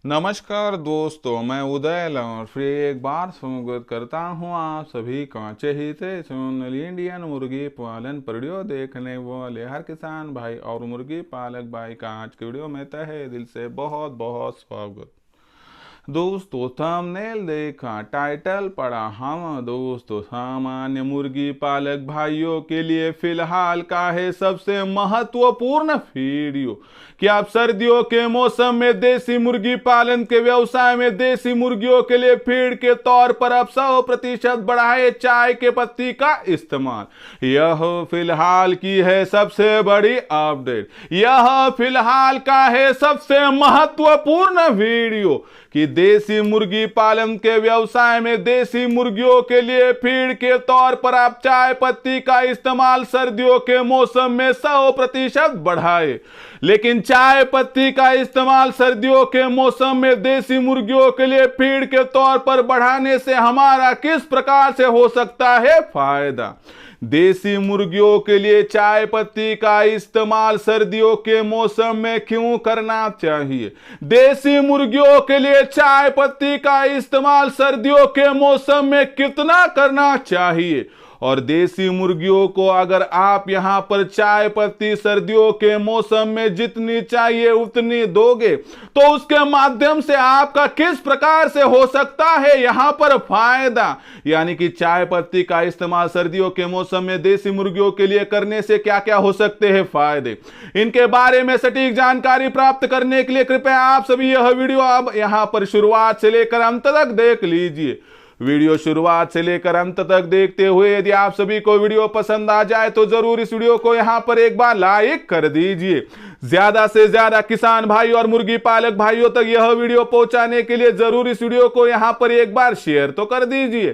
नमस्कार दोस्तों, मैं उदय और फिर एक बार स्वागत करता हूं आप सभी का चहेते चैनल इंडियन मुर्गी पालन वीडियो देखने वाले हर किसान भाई और मुर्गी पालक भाई का आज के वीडियो में तहे दिल से बहुत बहुत स्वागत। दोस्तों थंबनेल देखा, टाइटल पढ़ा, हम दोस्तों सामान्य मुर्गी पालक भाइयों के लिए फिलहाल का है सबसे महत्वपूर्ण वीडियो कि आप सर्दियों के मौसम में देसी मुर्गी पालन के व्यवसाय में देसी मुर्गियों के लिए फीड के तौर पर अब 100% बढ़ाए चाय के पत्ती का इस्तेमाल। यह फिलहाल की है सबसे बड़ी अपडेट, यह फिलहाल का है सबसे महत्वपूर्ण वीडियो कि देसी मुर्गी पालन के व्यवसाय में देसी मुर्गियों के लिए फीड के तौर पर आप चाय पत्ती का इस्तेमाल सर्दियों के मौसम में 100% बढ़ाए। लेकिन चाय पत्ती का इस्तेमाल सर्दियों के मौसम में देसी मुर्गियों के लिए फीड के तौर पर बढ़ाने से हमारा किस प्रकार से हो सकता है फायदा। देसी मुर्गियों के लिए चाय पत्ती का इस्तेमाल सर्दियों के मौसम में क्यों करना चाहिए। देसी मुर्गियों के लिए चाय पत्ती का इस्तेमाल सर्दियों के मौसम में कितना करना चाहिए और देसी मुर्गियों को अगर आप यहां पर चाय पत्ती सर्दियों के मौसम में जितनी चाहिए उतनी दोगे तो उसके माध्यम से आपका किस प्रकार से हो सकता है यहां पर फायदा। यानी कि चाय पत्ती का इस्तेमाल सर्दियों के मौसम में देसी मुर्गियों के लिए करने से क्या क्या हो सकते हैं फायदे, इनके बारे में सटीक जानकारी प्राप्त करने के लिए कृपया आप सभी यह वीडियो अब यहां पर शुरुआत से लेकर अंत तक देख लीजिए। वीडियो शुरुआत से लेकर अंत तक देखते हुए यदि आप सभी को वीडियो पसंद आ जाए तो जरूर इस वीडियो को यहां पर एक बार लाइक कर दीजिए। ज्यादा से ज्यादा किसान भाई और मुर्गी पालक भाइयों तक यह वीडियो पहुंचाने के लिए जरूर इस वीडियो को यहां पर एक बार शेयर तो कर दीजिए।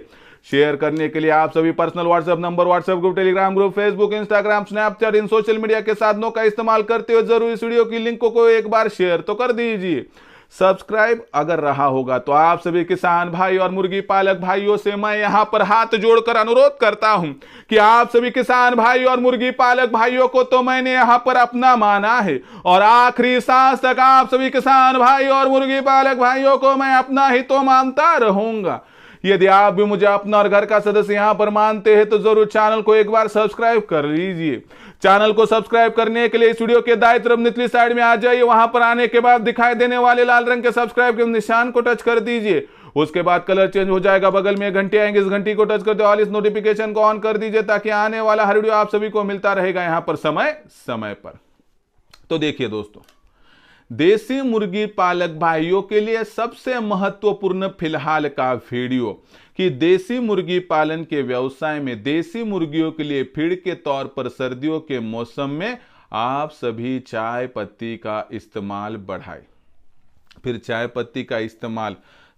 शेयर करने के लिए आप सभी personal WhatsApp number, WhatsApp group, Telegram group, Facebook, Instagram, Snapchat इन सोशल मीडिया के साधनों का इस्तेमाल करते हुए जरूर इस वीडियो की लिंक को एक बार शेयर तो कर दीजिए। सब्सक्राइब अगर रहा होगा तो आप सभी किसान भाई और मुर्गी पालक भाइयों से मैं यहां पर हाथ जोड़कर अनुरोध करता हूं कि आप सभी किसान भाई और मुर्गी पालक भाइयों को तो मैंने यहां पर अपना माना है और आखिरी सांस तक आप सभी किसान भाई और मुर्गी पालक भाइयों को मैं अपना ही तो मानता रहूंगा। यदि आप भी मुझे अपना और घर का सदस्य यहां पर मानते हैं तो जरूर चैनल को एक बार सब्सक्राइब कर लीजिए। चैनल को सब्सक्राइब करने के लिए इस वीडियो के दाईं तरफ निचली साइड में आ जाइए, वहां पर आने के बाद दिखाई देने वाले लाल रंग के सब्सक्राइब के निशान को टच कर दीजिए। उसके बाद कलर चेंज हो जाएगा, बगल में घंटी आएंगे, इस घंटी को टच करते ऑल इस नोटिफिकेशन को ऑन कर दीजिए ताकि आने वाला हर वीडियो आप सभी को मिलता रहेगा यहां पर समय समय पर। तो देखिए दोस्तों, देसी मुर्गी पालक भाइयों के लिए सबसे महत्वपूर्ण फिलहाल का वीडियो कि देसी मुर्गी पालन के व्यवसाय में देसी मुर्गियों के लिए फीड के तौर पर सर्दियों के मौसम में आप सभी चाय पत्ती का इस्तेमाल बढ़ाएं। फिर चाय पत्ती का इस्तेमाल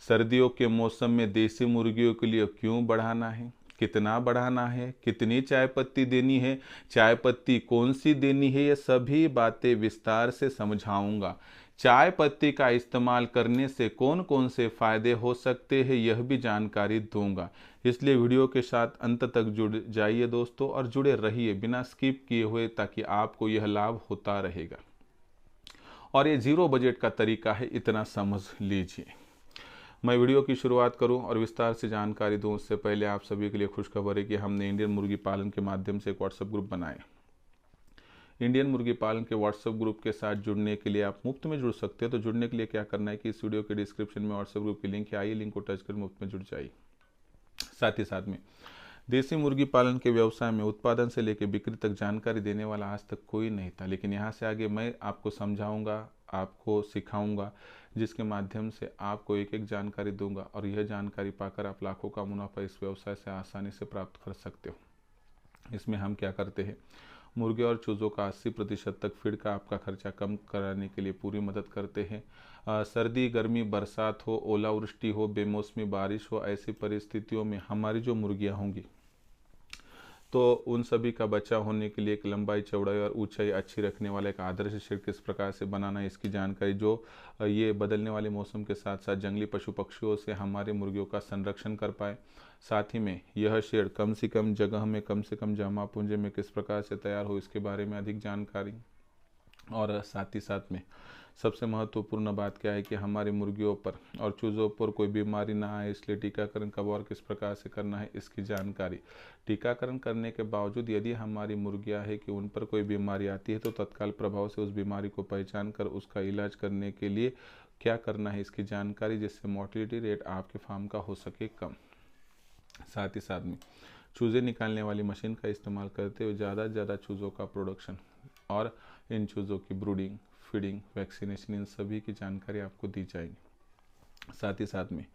सर्दियों के मौसम में देसी मुर्गियों के लिए क्यों बढ़ाना है, कितना बढ़ाना है, कितनी चाय पत्ती देनी है, चाय पत्ती कौन सी देनी है, ये सभी बातें विस्तार से समझाऊंगा। चाय पत्ती का इस्तेमाल करने से कौन कौन से फायदे हो सकते हैं यह भी जानकारी दूंगा। इसलिए वीडियो के साथ अंत तक जुड़ जाइए दोस्तों और जुड़े रहिए बिना स्किप किए हुए ताकि आपको यह लाभ होता रहेगा। और ये जीरो बजट का तरीका है, इतना समझ लीजिए। मैं वीडियो की शुरुआत करूं और विस्तार से जानकारी दूं उससे पहले आप सभी के लिए खुशखबर है कि हमने इंडियन मुर्गी पालन के माध्यम से एक व्हाट्सएप ग्रुप बनाया। इंडियन मुर्गी पालन के व्हाट्सएप ग्रुप के साथ जुड़ने के लिए आप मुफ्त में जुड़ सकते हो। तो जुड़ने के लिए क्या करना है कि इस वीडियो के डिस्क्रिप्शन में व्हाट्सएप ग्रुप की लिंक है, आइए लिंक को टच कर मुफ्त में जुड़ जाइए। साथ ही साथ में देसी मुर्गी पालन के व्यवसाय में उत्पादन से लेकर बिक्री तक जानकारी देने वाला आज तक कोई नहीं था, लेकिन यहाँ से आगे मैं आपको समझाऊंगा, आपको सिखाऊंगा, जिसके माध्यम से आपको एक एक जानकारी दूंगा और यह जानकारी पाकर आप लाखों का मुनाफा इस व्यवसाय से आसानी से प्राप्त कर सकते हो। इसमें हम क्या करते हैं, मुर्गे और चूज़ों का 80% तक फीड का आपका खर्चा कम कराने के लिए पूरी मदद करते हैं। सर्दी, गर्मी, बरसात हो, ओलावृष्टि हो, बेमौसमी बारिश हो, ऐसी परिस्थितियों में हमारी जो मुर्गियाँ होंगी तो उन सभी का बचाव होने के लिए एक लंबाई, चौड़ाई और ऊंचाई अच्छी रखने वाला एक आदर्श शेड किस प्रकार से बनाना है इसकी जानकारी, जो ये बदलने वाले मौसम के साथ साथ जंगली पशु पक्षियों से हमारे मुर्गियों का संरक्षण कर पाए। साथ ही में यह शेड कम से कम जगह में कम से कम जमा पूंजी में किस प्रकार से तैयार हो इसके बारे में अधिक जानकारी, और साथ ही साथ में सबसे महत्वपूर्ण बात क्या है कि हमारी मुर्गियों पर और चूज़ों पर कोई बीमारी ना आए, इसलिए टीकाकरण कब और किस प्रकार से करना है इसकी जानकारी। टीकाकरण करने के बावजूद यदि हमारी मुर्गियां है कि उन पर कोई बीमारी आती है तो तत्काल प्रभाव से उस बीमारी को पहचान कर उसका इलाज करने के लिए क्या करना है इसकी जानकारी, जिससे मोर्टेलिटी रेट आपके फार्म का हो सके कम। साथ ही साथ में चूज़े निकालने वाली मशीन का इस्तेमाल करते हुए ज़्यादा से ज़्यादा चूज़ों का प्रोडक्शन और इन चूज़ों की ब्रूडिंग, फीडिंग, वैक्सीनेशन, इन सभी की जानकारी आपको दी जाएगी। साथ ही साथ में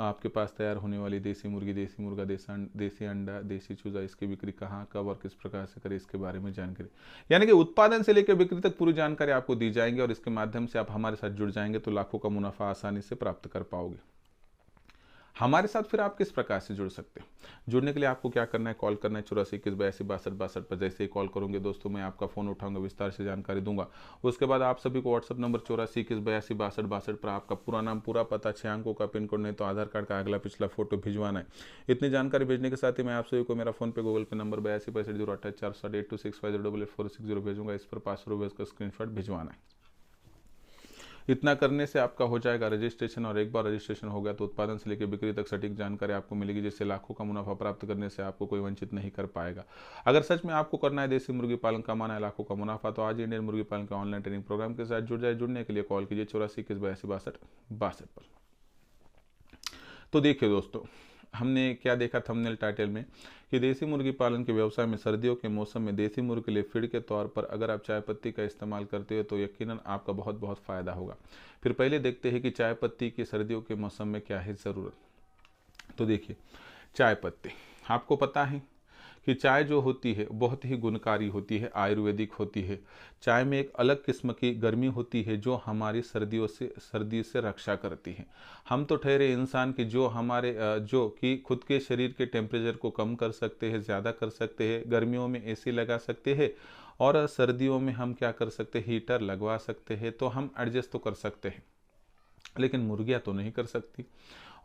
आपके पास तैयार होने वाली देसी मुर्गी, देसी मुर्गा, देसी अंडा, देसी चूज़ा, इसकी बिक्री कहाँ, कब और किस प्रकार से करें इसके बारे में जानकारी, यानी कि उत्पादन से लेकर बिक्री तक पूरी जानकारी आपको दी जाएंगी। और इसके माध्यम से आप हमारे साथ जुड़ जाएंगे तो लाखों का मुनाफा आसानी से प्राप्त कर पाओगे। हमारे साथ फिर आप किस प्रकार से जुड़ सकते हैं? जुड़ने के लिए आपको क्या करना है, कॉल करना है 8421826262 पर। जैसे ही कॉल करोगे दोस्तों, मैं आपका फ़ोन उठाऊंगा, विस्तार से जानकारी दूंगा। उसके बाद आप सभी को व्हाट्सअप नंबर 8421826262 पर आपका पूरा नाम, पूरा पता, 6 अंकों का पिन कोड, नहीं तो आधार कार्ड का अगला पिछला फोटो भिजवाना है। इतनी जानकारी भेजने के साथ ही मैं आप सभी को मेरा फोन पे, गूगल पे नंबर 8265084826508460 भेजूंगा। इस पर 500 रुपये का स्क्रीनशॉट भिजवाना है। इतना करने से आपका हो जाएगा रजिस्ट्रेशन, और एक बार रजिस्ट्रेशन हो गया तो उत्पादन से लेकर बिक्री तक सटीक जानकारी आपको मिलेगी, जिससे लाखों का मुनाफा प्राप्त करने से आपको कोई वंचित नहीं कर पाएगा। अगर सच में आपको करना है देसी मुर्गी पालन, कमाना है लाखों का मुनाफा, तो आज इंडियन मुर्गी पालन के ऑनलाइन ट्रेनिंग प्रोग्राम के साथ जुड़ जाए। जुड़ने के लिए कॉल कीजिए 8421826262 पर। तो देखिए दोस्तों, हमने क्या देखा थंबनेल टाइटल में कि देसी मुर्गी पालन के व्यवसाय में सर्दियों के मौसम में देसी मुर्गी के लिए फीड के तौर पर अगर आप चाय पत्ती का इस्तेमाल करते हो तो यकीनन आपका बहुत बहुत फ़ायदा होगा। फिर पहले देखते हैं कि चाय पत्ती की सर्दियों के मौसम में क्या है ज़रूरत। तो देखिए, चाय पत्ती, आपको पता है कि चाय जो होती है बहुत ही गुणकारी होती है, आयुर्वेदिक होती है। चाय में एक अलग किस्म की गर्मी होती है जो हमारी सर्दी से रक्षा करती है। हम तो ठहरे इंसान की जो हमारे जो कि खुद के शरीर के टेम्परेचर को कम कर सकते हैं, ज़्यादा कर सकते हैं, गर्मियों में एसी लगा सकते हैं और सर्दियों में हम क्या कर सकते हैं, हीटर लगवा सकते हैं, तो हम एडजस्ट तो कर सकते हैं। लेकिन मुर्गियाँ तो नहीं कर सकती।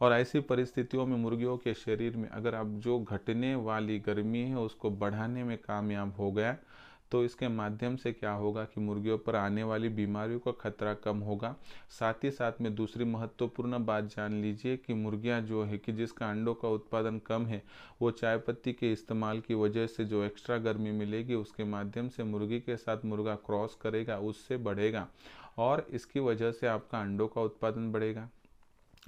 और ऐसी परिस्थितियों में मुर्गियों के शरीर में अगर आप जो घटने वाली गर्मी है उसको बढ़ाने में कामयाब हो गया तो इसके माध्यम से क्या होगा कि मुर्गियों पर आने वाली बीमारियों का खतरा कम होगा। साथ ही साथ में दूसरी महत्वपूर्ण बात जान लीजिए कि मुर्गियां जो है कि जिसका अंडों का उत्पादन कम है, वो चाय पत्ती के इस्तेमाल की वजह से जो एक्स्ट्रा गर्मी मिलेगी उसके माध्यम से मुर्गी के साथ मुर्गा क्रॉस करेगा, उससे बढ़ेगा और इसकी वजह से आपका अंडों का उत्पादन बढ़ेगा।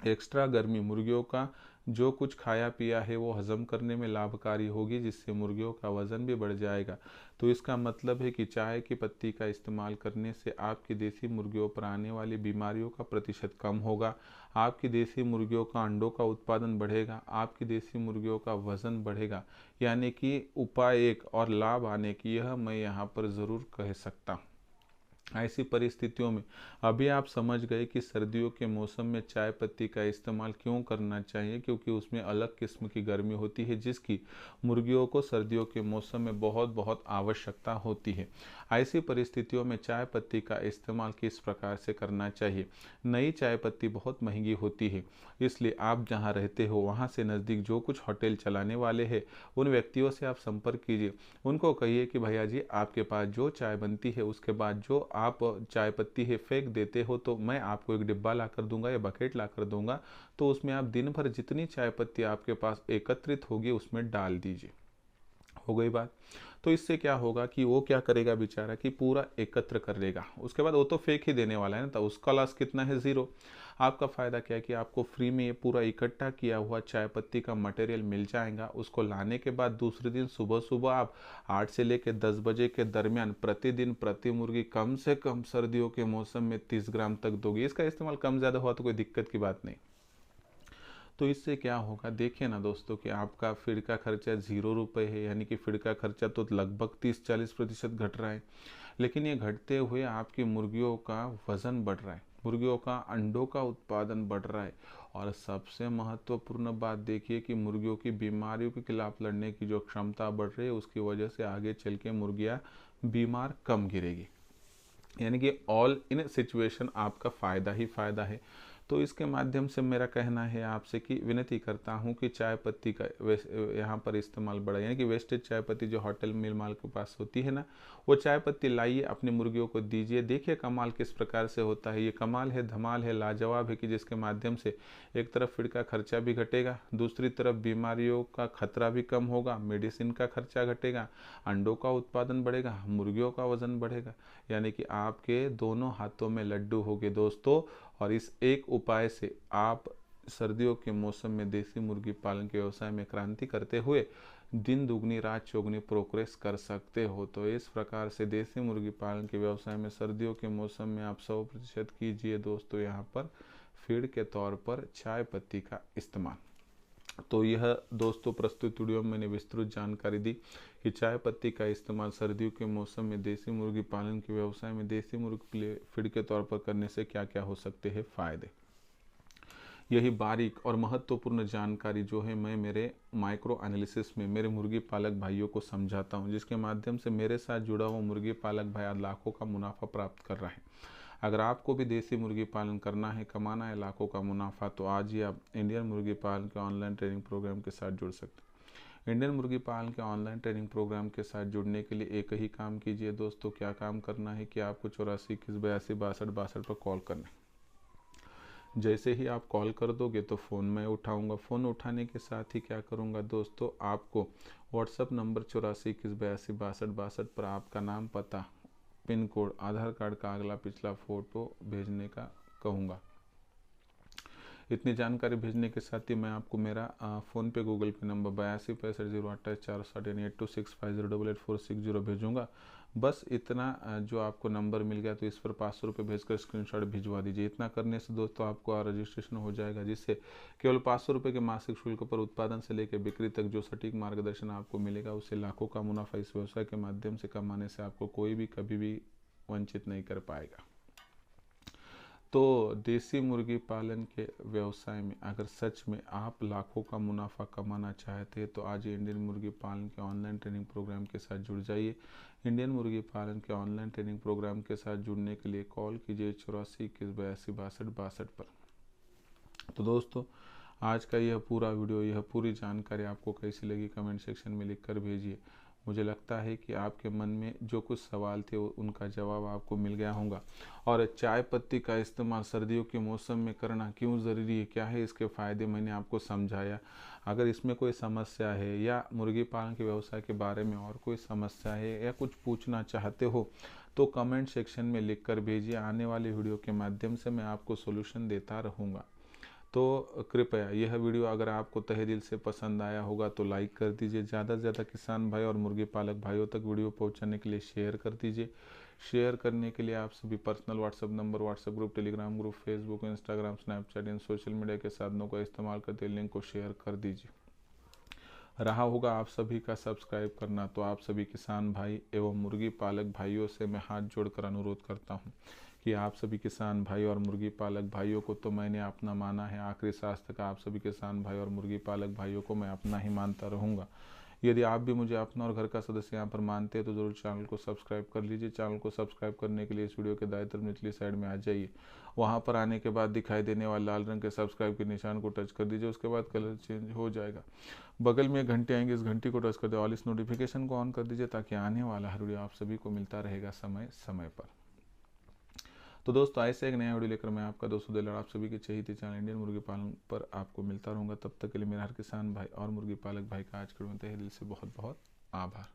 एक्स्ट्रा गर्मी मुर्गियों का जो कुछ खाया पिया है वो हजम करने में लाभकारी होगी, जिससे मुर्गियों का वज़न भी बढ़ जाएगा। तो इसका मतलब है कि चाय की पत्ती का इस्तेमाल करने से आपकी देसी मुर्गियों पर आने वाली बीमारियों का प्रतिशत कम होगा, आपकी देसी मुर्गियों का अंडों का उत्पादन बढ़ेगा, आपकी देसी मुर्गियों का वज़न बढ़ेगा। यानी कि उपाय एक और लाभ आने की यह मैं यहाँ पर ज़रूर कह सकता हूँ। ऐसी परिस्थितियों में अभी आप समझ गए कि सर्दियों के मौसम में चाय पत्ती का इस्तेमाल क्यों करना चाहिए, क्योंकि उसमें अलग किस्म की गर्मी होती है जिसकी मुर्गियों को सर्दियों के मौसम में बहुत बहुत आवश्यकता होती है। ऐसी परिस्थितियों में चाय पत्ती का इस्तेमाल किस प्रकार से करना चाहिए। नई चाय पत्ती बहुत महंगी होती है, इसलिए आप जहाँ रहते हो वहाँ से नज़दीक जो कुछ होटल चलाने वाले हैं उन व्यक्तियों से आप संपर्क कीजिए। उनको कहिए कि भैया जी आपके पास जो चाय बनती है उसके बाद जो आप चाय पत्ती है फेंक देते हो तो मैं आपको एक डिब्बा ला कर दूंगा या बकेट ला कर दूंगा, तो उसमें आप दिन भर जितनी चाय पत्ती आपके पास एकत्रित होगी उसमें डाल दीजिए। हो गई बात। तो इससे क्या होगा कि वो क्या करेगा बेचारा कि पूरा एकत्र कर लेगा, उसके बाद वो तो फेंक ही देने वाला है ना, तो उसका लॉस कितना है, ज़ीरो। आपका फ़ायदा क्या है कि आपको फ्री में ये पूरा इकट्ठा किया हुआ चाय पत्ती का मटेरियल मिल जाएगा। उसको लाने के बाद दूसरे दिन सुबह सुबह आप 8 से लेकर 10 बजे के दरमियान प्रतिदिन प्रति मुर्गी कम से कम सर्दियों के मौसम में 30 ग्राम तक दोगे। इसका इस्तेमाल कम ज़्यादा हुआ तो कोई दिक्कत की बात नहीं। तो इससे क्या होगा, देखिए ना दोस्तों कि आपका फीड का खर्चा 0 रुपये है, यानी कि फीड का खर्चा तो लगभग 30-40% घट रहा है। लेकिन ये घटते हुए आपकी मुर्गियों का वज़न बढ़ रहा है, मुर्गियों का अंडों का उत्पादन बढ़ रहा है, और सबसे महत्वपूर्ण बात देखिए कि मुर्गियों की बीमारियों के खिलाफ लड़ने की जो क्षमता बढ़ रही है उसकी वजह से आगे चल के मुर्गियाँ बीमार कम गिरेगी। यानी कि ऑल इन सिचुएशन आपका फ़ायदा ही फ़ायदा है। तो इसके माध्यम से मेरा कहना है आपसे कि विनती करता हूँ कि चाय पत्ती का यहाँ पर इस्तेमाल बढ़े, यानी कि वेस्टेज चाय पत्ती जो होटल मिल माल के पास होती है ना, वो चाय पत्ती लाइए, अपनी मुर्गियों को दीजिए। देखिए कमाल किस प्रकार से होता है। ये कमाल है, धमाल है, लाजवाब है कि जिसके माध्यम से एक तरफ फीड का खर्चा भी घटेगा, दूसरी तरफ बीमारियों का खतरा भी कम होगा, मेडिसिन का खर्चा घटेगा, अंडों का उत्पादन बढ़ेगा, मुर्गियों का वजन बढ़ेगा, यानी कि आपके दोनों हाथों में लड्डू होंगे दोस्तों। और इस एक उपाय से आप सर्दियों के मौसम में देसी मुर्गी पालन के व्यवसाय में क्रांति करते हुए दिन दुगनी रात चौगुनी प्रोग्रेस कर सकते हो। तो इस प्रकार से देसी मुर्गी पालन के व्यवसाय में सर्दियों के मौसम में आप 100% कीजिए दोस्तों यहाँ पर फीड के तौर पर चाय पत्ती का इस्तेमाल। तो यह दोस्तों प्रस्तुत वीडियो में मैंने विस्तृत जानकारी दी कि चाय पत्ती का इस्तेमाल सर्दियों के मौसम में देसी मुर्गी पालन के व्यवसाय में देसी मुर्गी फीड के तौर पर करने से क्या क्या हो सकते हैं फायदे। यही बारीक और महत्वपूर्ण जानकारी जो है मैं मेरे माइक्रो एनालिसिस में मेरे मुर्गी पालक भाइयों को समझाता हूं, जिसके माध्यम से मेरे साथ जुड़ा हुआ मुर्गी पालक भाई आज लाखों का मुनाफा प्राप्त कर रहा है। अगर आपको भी देसी मुर्गी पालन करना है, कमाना है लाखों का मुनाफा, तो आज ही आप इंडियन मुर्गी पालन के ऑनलाइन ट्रेनिंग प्रोग्राम के साथ जुड़ सकते हैं। इंडियन मुर्गी पालन के ऑनलाइन ट्रेनिंग प्रोग्राम के साथ जुड़ने के लिए एक ही काम कीजिए दोस्तों। क्या काम करना है कि आपको 84 21 82 62 62 पर कॉल करना है। जैसे ही आप कॉल कर दोगे तो फ़ोन मैं उठाऊंगा। फ़ोन उठाने के साथ ही क्या करूंगा दोस्तों, आपको व्हाट्सअप नंबर 84 21 82 62 62 पर आपका नाम, पता, पिन कोड, आधार कार्ड का अगला पिछला फ़ोटो भेजने का कहूँगा। इतनी जानकारी भेजने के साथ ही मैं आपको मेरा फ़ोन पे गूगल पे नंबर 82 65 028 460 यानी 8265088460 भेजूँगा। बस इतना जो आपको नंबर मिल गया तो इस पर 500 रुपये भेजकर स्क्रीनशॉट भिजवा दीजिए। इतना करने से दोस्तों आपको रजिस्ट्रेशन हो जाएगा, जिससे केवल 500 रुपये के मासिक शुल्क पर उत्पादन से लेकर बिक्री तक जो सटीक मार्गदर्शन आपको मिलेगा, उससे लाखों का मुनाफा इस व्यवसाय के माध्यम से कमाने से आपको कोई भी कभी भी वंचित नहीं कर पाएगा। तो देसी मुर्गी पालन के व्यवसाय में अगर सच में आप लाखों का मुनाफा कमाना चाहते हैं तो आज इंडियन मुर्गी पालन के ऑनलाइन ट्रेनिंग प्रोग्राम के साथ जुड़ जाइए। इंडियन मुर्गी पालन के ऑनलाइन ट्रेनिंग प्रोग्राम के साथ जुड़ने के लिए कॉल कीजिए 84 21 82 62 62 पर। तो दोस्तों आज का यह पूरा वीडियो, यह पूरी जानकारी आपको कैसी लगी कमेंट सेक्शन में लिख कर भेजिए। मुझे लगता है कि आपके मन में जो कुछ सवाल थे उनका जवाब आपको मिल गया होगा। और चाय पत्ती का इस्तेमाल सर्दियों के मौसम में करना क्यों ज़रूरी है, क्या है इसके फ़ायदे, मैंने आपको समझाया। अगर इसमें कोई समस्या है या मुर्गी पालन के व्यवसाय के बारे में और कोई समस्या है या कुछ पूछना चाहते हो तो कमेंट सेक्शन में लिख कर भेजिए। आने वाली वीडियो के माध्यम से मैं आपको सोल्यूशन देता रहूँगा। तो कृपया यह वीडियो अगर आपको तहे दिल से पसंद आया होगा तो लाइक कर दीजिए। ज़्यादा से ज़्यादा किसान भाई और मुर्गी पालक भाइयों तक वीडियो पहुंचाने के लिए शेयर कर दीजिए। शेयर करने के लिए आप सभी personal WhatsApp number, WhatsApp group, Telegram group, Facebook, Instagram, Snapchat इन सोशल मीडिया के साधनों का इस्तेमाल करते लिंक को शेयर कर दीजिए। रहा होगा आप सभी का सब्सक्राइब करना, तो आप सभी किसान भाई एवं मुर्गी पालक भाइयों से मैं हाथ जोड़कर अनुरोध करता हूँ कि आप सभी किसान भाई और मुर्गी पालक भाइयों को तो मैंने अपना माना है, आखिरी सांस तक आप सभी किसान भाई और मुर्गी पालक भाइयों को मैं अपना ही मानता रहूँगा। यदि आप भी मुझे अपना और घर का सदस्य यहाँ पर मानते हैं तो ज़रूर चैनल को सब्सक्राइब कर लीजिए। चैनल को सब्सक्राइब करने के लिए इस वीडियो के दाएं तरफ निचली साइड में आ जाइए। वहाँ पर आने के बाद दिखाई देने वाले लाल रंग के सब्सक्राइब के निशान को टच कर दीजिए। उसके बाद कलर चेंज हो जाएगा। बगल में एक घंटी आएंगे, इस घंटी को टच कर दे, ऑल इस नोटिफिकेशन को ऑन कर दीजिए ताकि आने वाला हर वीडियो आप सभी को मिलता रहेगा समय समय पर। तो दोस्तों ऐसे एक नया वीडियो लेकर मैं आपका दोस्तों दिलदार आप सभी के चहेते चैनल इंडियन मुर्गी पालन पर आपको मिलता रहूँगा। तब तक के लिए मेरा हर किसान भाई और मुर्गी पालक भाई का आज के वीडियो में तहे दिल से बहुत बहुत आभार।